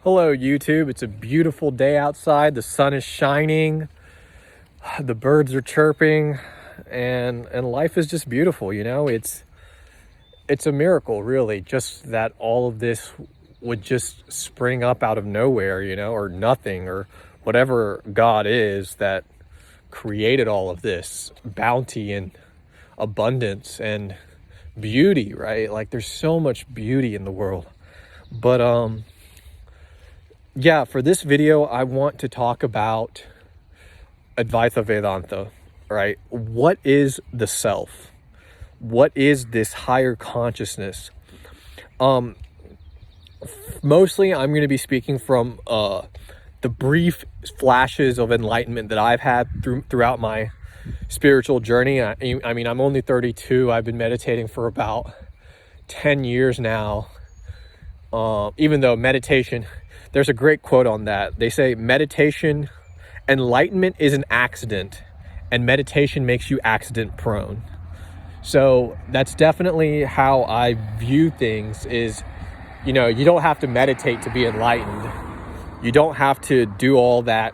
Hello YouTube, it's a beautiful day outside, the sun is shining, the birds are chirping, and life is just beautiful, you know. It's a miracle, really, just that all of this would just spring up out of nowhere, you know, or nothing, or whatever God is that created all of this bounty and abundance and beauty, right? Like there's so much beauty in the world. But yeah, for this video, I want to talk about Advaita Vedanta, right? What is the self? What is this higher consciousness? Mostly, I'm going to be speaking from the brief flashes of enlightenment that I've had throughout my spiritual journey. I mean, I'm only 32. I've been meditating for about 10 years now. Even though meditation, there's a great quote on that. They say meditation, enlightenment is an accident, and meditation makes you accident prone. So that's definitely how I view things is, you know, you don't have to meditate to be enlightened. You don't have to do all that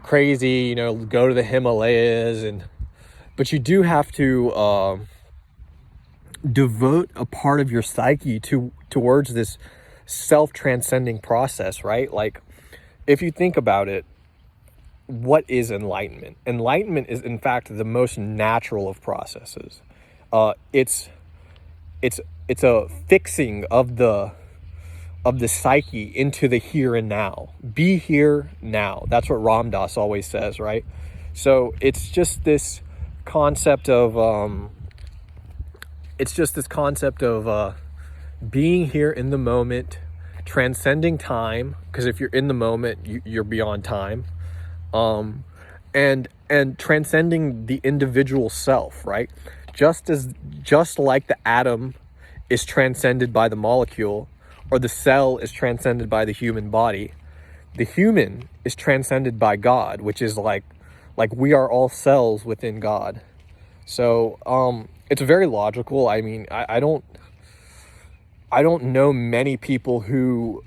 crazy, you know, go to the Himalayas, but you do have to devote a part of your psyche towards this self-transcending process, right? Like, if you think about it, what is enlightenment? Enlightenment is, in fact, the most natural of processes. It's a fixing of the psyche into the here and now. Be here now. That's what Ram Dass always says, right? So it's just this concept of being here in the moment, transcending time, because if you're in the moment, you're beyond time, and transcending the individual self, right? Just like the atom is transcended by the molecule, or the cell is transcended by the human body, the human is transcended by God, which is like we are all cells within God. So it's very logical. I mean, I don't know many people who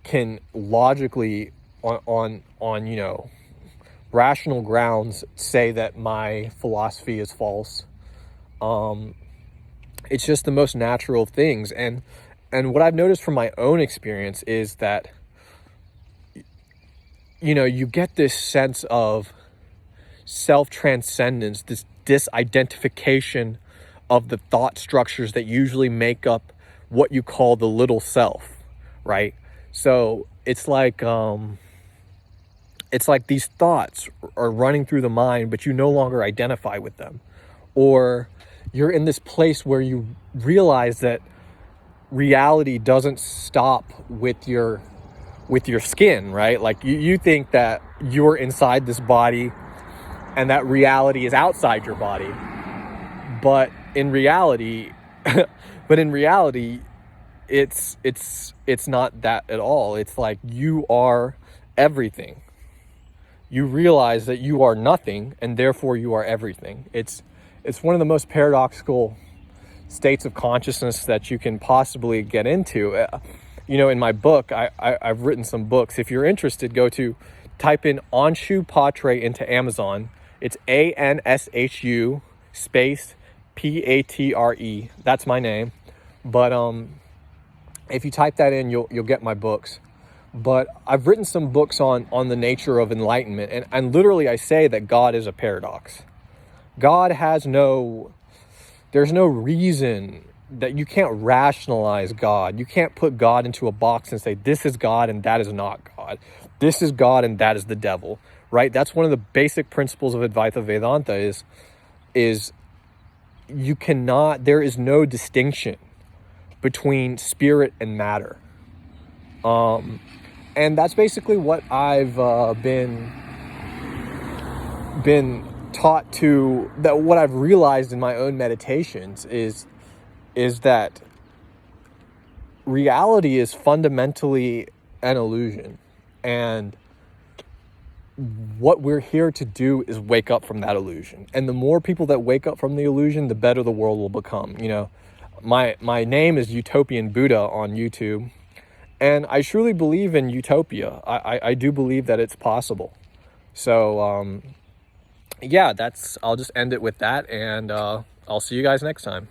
can logically on you know, rational grounds say that my philosophy is false. It's just the most natural of things, and what I've noticed from my own experience is that, you know, you get this sense of self-transcendence, this disidentification of the thought structures that usually make up what you call the little self, right? So it's like these thoughts are running through the mind, but you no longer identify with them. Or you're in this place where you realize that reality doesn't stop with your skin, right? Like you think that you're inside this body and that reality is outside your body. But in reality, it's not that at all. It's like you are everything. You realize that you are nothing, and therefore you are everything. It's one of the most paradoxical states of consciousness that you can possibly get into. You know, in my book, I've written some books. If you're interested, type in Anshu Patre into Amazon. It's ANSHU space PATRE. That's my name. But if you type that in, you'll get my books. But I've written some books on the nature of enlightenment, and literally I say that God is a paradox. God has there's no reason that you can't rationalize God. You can't put God into a box and say, this is God and that is not God. This is God and that is the devil, right? That's one of the basic principles of Advaita Vedanta is there is no distinction between spirit and matter. And that's basically what I've been taught to, that what I've realized in my own meditations is that reality is fundamentally an illusion, and what we're here to do is wake up from that illusion. And the more people that wake up from the illusion, the better the world will become. You know, my name is Utopian Buddha on YouTube, And I truly believe in utopia. I do believe that it's possible. So, yeah, I'll just end it with that, and I'll see you guys next time.